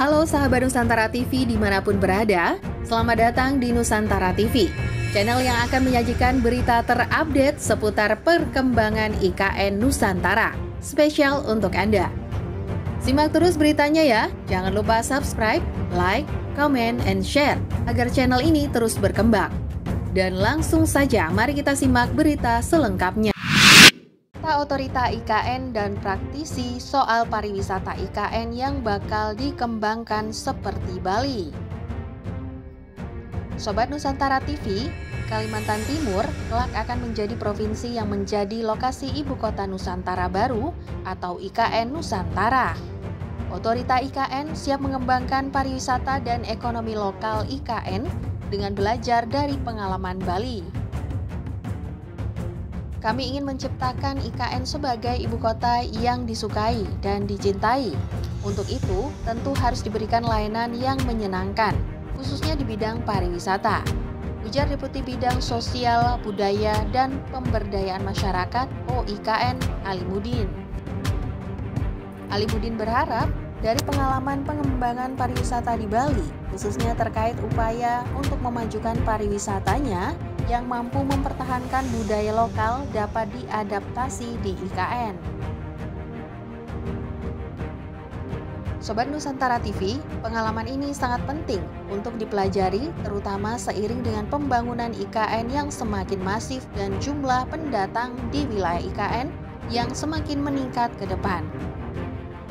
Halo sahabat Nusantara TV dimanapun berada, selamat datang di Nusantara TV, channel yang akan menyajikan berita terupdate seputar perkembangan IKN Nusantara, spesial untuk Anda. Simak terus beritanya ya, jangan lupa subscribe, like, comment, and share, agar channel ini terus berkembang. Dan langsung saja, mari kita simak berita selengkapnya. Otorita IKN dan praktisi soal pariwisata IKN yang bakal dikembangkan seperti Bali. Sobat Nusantara TV, Kalimantan Timur kelak akan menjadi provinsi yang menjadi lokasi ibu kota Nusantara baru atau IKN Nusantara. Otorita IKN siap mengembangkan pariwisata dan ekonomi lokal IKN dengan belajar dari pengalaman Bali. Kami ingin menciptakan IKN sebagai ibu kota yang disukai dan dicintai. Untuk itu, tentu harus diberikan layanan yang menyenangkan, khususnya di bidang pariwisata, ujar Deputi Bidang Sosial, Budaya, dan Pemberdayaan Masyarakat OIKN Alimudin. Alimudin berharap dari pengalaman pengembangan pariwisata di Bali, khususnya terkait upaya untuk memajukan pariwisatanya, yang mampu mempertahankan budaya lokal dapat diadaptasi di IKN. Sobat Nusantara TV, pengalaman ini sangat penting untuk dipelajari, terutama seiring dengan pembangunan IKN yang semakin masif dan jumlah pendatang di wilayah IKN yang semakin meningkat ke depan.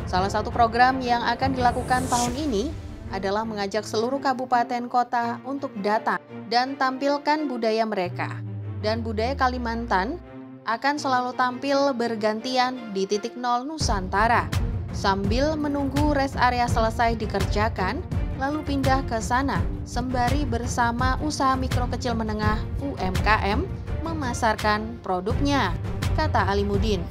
Salah satu program yang akan dilakukan tahun ini adalah mengajak seluruh kabupaten kota untuk datang dan tampilkan budaya mereka. Dan budaya Kalimantan akan selalu tampil bergantian di titik nol Nusantara. Sambil menunggu rest area selesai dikerjakan, lalu pindah ke sana sembari bersama usaha mikro kecil menengah UMKM memasarkan produknya, kata Alimudin.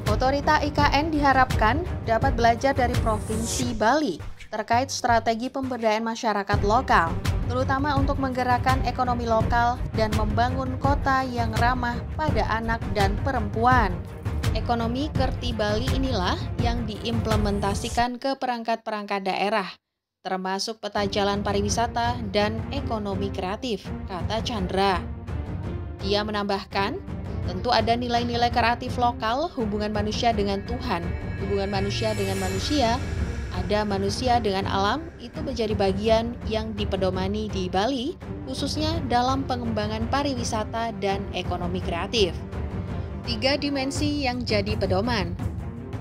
Otorita IKN diharapkan dapat belajar dari Provinsi Bali terkait strategi pemberdayaan masyarakat lokal, terutama untuk menggerakkan ekonomi lokal dan membangun kota yang ramah pada anak dan perempuan. Ekonomi Kerti Bali inilah yang diimplementasikan ke perangkat-perangkat daerah, termasuk peta jalan pariwisata dan ekonomi kreatif, kata Chandra. Dia menambahkan, tentu ada nilai-nilai kreatif lokal, hubungan manusia dengan Tuhan, hubungan manusia dengan manusia, ada manusia dengan alam, itu menjadi bagian yang dipedomani di Bali, khususnya dalam pengembangan pariwisata dan ekonomi kreatif. 3 dimensi yang jadi pedoman.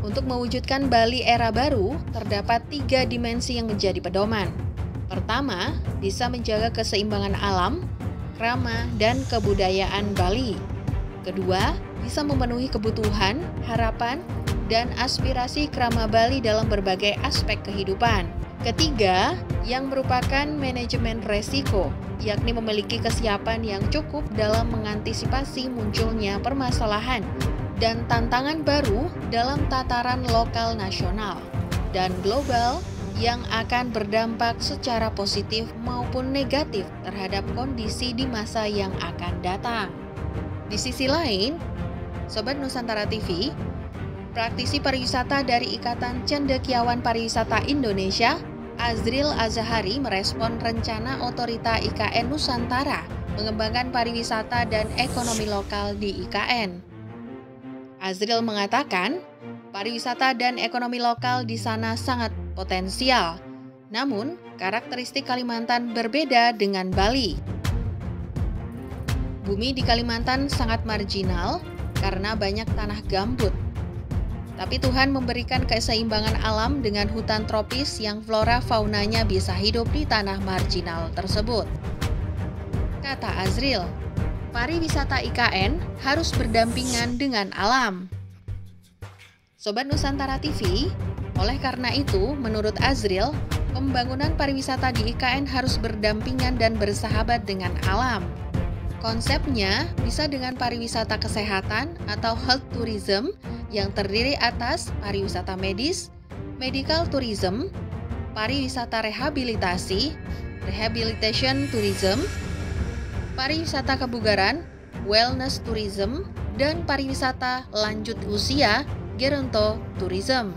Untuk mewujudkan Bali era baru, terdapat 3 dimensi yang menjadi pedoman. Pertama, bisa menjaga keseimbangan alam, krama, dan kebudayaan Bali. Kedua, bisa memenuhi kebutuhan, harapan, dan aspirasi krama Bali dalam berbagai aspek kehidupan. Ketiga, yang merupakan manajemen resiko, yakni memiliki kesiapan yang cukup dalam mengantisipasi munculnya permasalahan dan tantangan baru dalam tataran lokal nasional dan global yang akan berdampak secara positif maupun negatif terhadap kondisi di masa yang akan datang. Di sisi lain, Sobat Nusantara TV, praktisi pariwisata dari Ikatan Cendekiawan Pariwisata Indonesia, Azril Azahari merespon rencana Otorita IKN Nusantara mengembangkan pariwisata dan ekonomi lokal di IKN. Azril mengatakan, pariwisata dan ekonomi lokal di sana sangat potensial, namun karakteristik Kalimantan berbeda dengan Bali. Bumi di Kalimantan sangat marginal karena banyak tanah gambut. Tapi Tuhan memberikan keseimbangan alam dengan hutan tropis yang flora faunanya bisa hidup di tanah marginal tersebut. Kata Azril, pariwisata IKN harus berdampingan dengan alam. Sobat Nusantara TV, oleh karena itu, menurut Azril, pembangunan pariwisata di IKN harus berdampingan dan bersahabat dengan alam. Konsepnya bisa dengan pariwisata kesehatan atau health tourism yang terdiri atas pariwisata medis, medical tourism, pariwisata rehabilitasi, rehabilitation tourism, pariwisata kebugaran, wellness tourism, dan pariwisata lanjut usia, geronto tourism.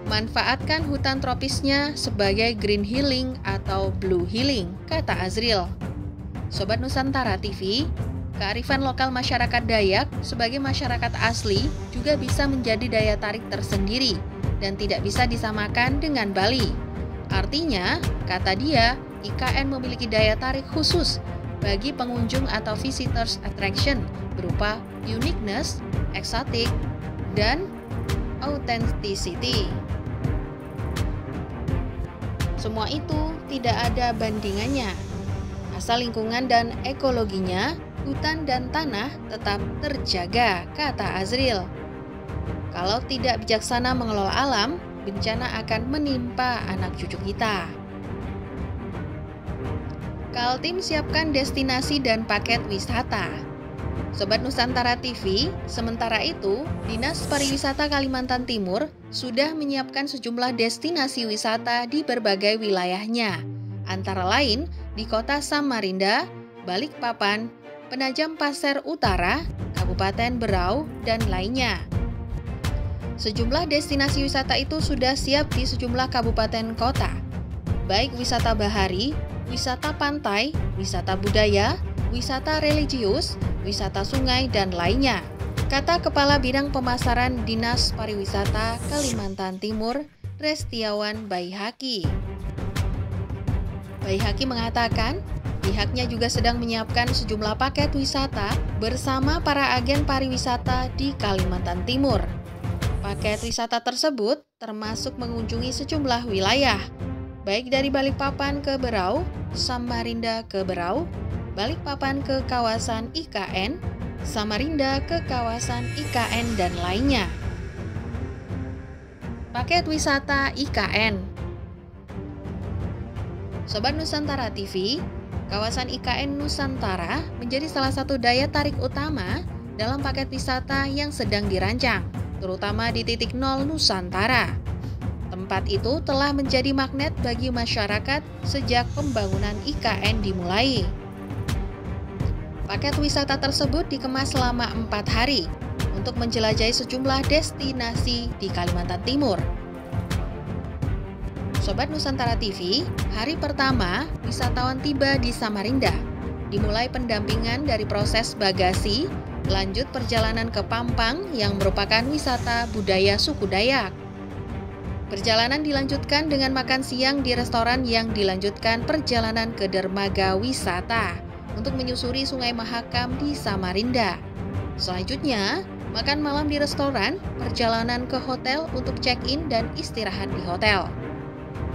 Manfaatkan hutan tropisnya sebagai green healing atau blue healing, kata Azril. Sobat Nusantara TV, kearifan lokal masyarakat Dayak sebagai masyarakat asli juga bisa menjadi daya tarik tersendiri dan tidak bisa disamakan dengan Bali. Artinya, kata dia, IKN memiliki daya tarik khusus bagi pengunjung atau visitors attraction berupa uniqueness, exotic, dan authenticity. Semua itu tidak ada bandingannya. Asal lingkungan dan ekologinya, hutan dan tanah tetap terjaga, kata Azril. Kalau tidak bijaksana mengelola alam, bencana akan menimpa anak cucu kita. Kaltim siapkan destinasi dan paket wisata. Sobat Nusantara TV, sementara itu, Dinas Pariwisata Kalimantan Timur sudah menyiapkan sejumlah destinasi wisata di berbagai wilayahnya, antara lain di Kota Samarinda, Balikpapan, Penajam Pasir Utara, Kabupaten Berau, dan lainnya. Sejumlah destinasi wisata itu sudah siap di sejumlah kabupaten kota, baik wisata bahari, wisata pantai, wisata budaya, wisata religius, wisata sungai, dan lainnya, kata Kepala Bidang Pemasaran Dinas Pariwisata Kalimantan Timur, Restiawan Baihaki. Baihaki mengatakan, pihaknya juga sedang menyiapkan sejumlah paket wisata bersama para agen pariwisata di Kalimantan Timur. Paket wisata tersebut termasuk mengunjungi sejumlah wilayah, baik dari Balikpapan ke Berau, Samarinda ke Berau, Balikpapan ke kawasan IKN, Samarinda ke kawasan IKN, dan lainnya. Paket wisata IKN. Sobat Nusantara TV, kawasan IKN Nusantara menjadi salah satu daya tarik utama dalam paket wisata yang sedang dirancang, terutama di titik nol Nusantara. Tempat itu telah menjadi magnet bagi masyarakat sejak pembangunan IKN dimulai. Paket wisata tersebut dikemas selama 4 hari untuk menjelajahi sejumlah destinasi di Kalimantan Timur. Sobat Nusantara TV, hari pertama wisatawan tiba di Samarinda. Dimulai pendampingan dari proses bagasi, lanjut perjalanan ke Pampang yang merupakan wisata budaya suku Dayak. Perjalanan dilanjutkan dengan makan siang di restoran yang dilanjutkan perjalanan ke dermaga wisata untuk menyusuri Sungai Mahakam di Samarinda. Selanjutnya, makan malam di restoran, perjalanan ke hotel untuk check-in dan istirahat di hotel.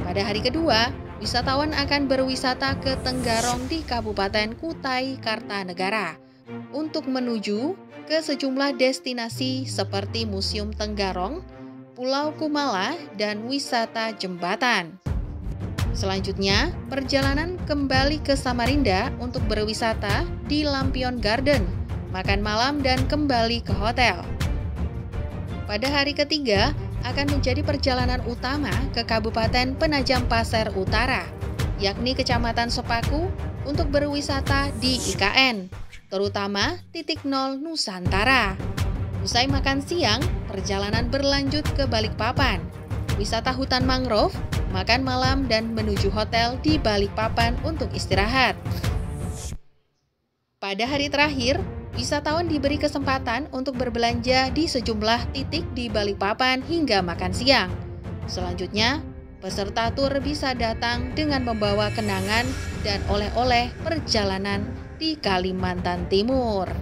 Pada hari kedua, wisatawan akan berwisata ke Tenggarong di Kabupaten Kutai Kartanegara untuk menuju ke sejumlah destinasi seperti Museum Tenggarong, Pulau Kumala, dan wisata jembatan. Selanjutnya, perjalanan kembali ke Samarinda untuk berwisata di Lampion Garden, makan malam, dan kembali ke hotel. Pada hari ketiga, akan menjadi perjalanan utama ke Kabupaten Penajam Pasir Utara, yakni Kecamatan Sepaku, untuk berwisata di IKN, terutama titik nol Nusantara. Usai makan siang, perjalanan berlanjut ke Balikpapan, wisata hutan mangrove, makan malam, dan menuju hotel di Balikpapan untuk istirahat. Pada hari terakhir, wisatawan diberi kesempatan untuk berbelanja di sejumlah titik di Balikpapan hingga makan siang. Selanjutnya, peserta tur bisa datang dengan membawa kenangan dan oleh-oleh perjalanan di Kalimantan Timur.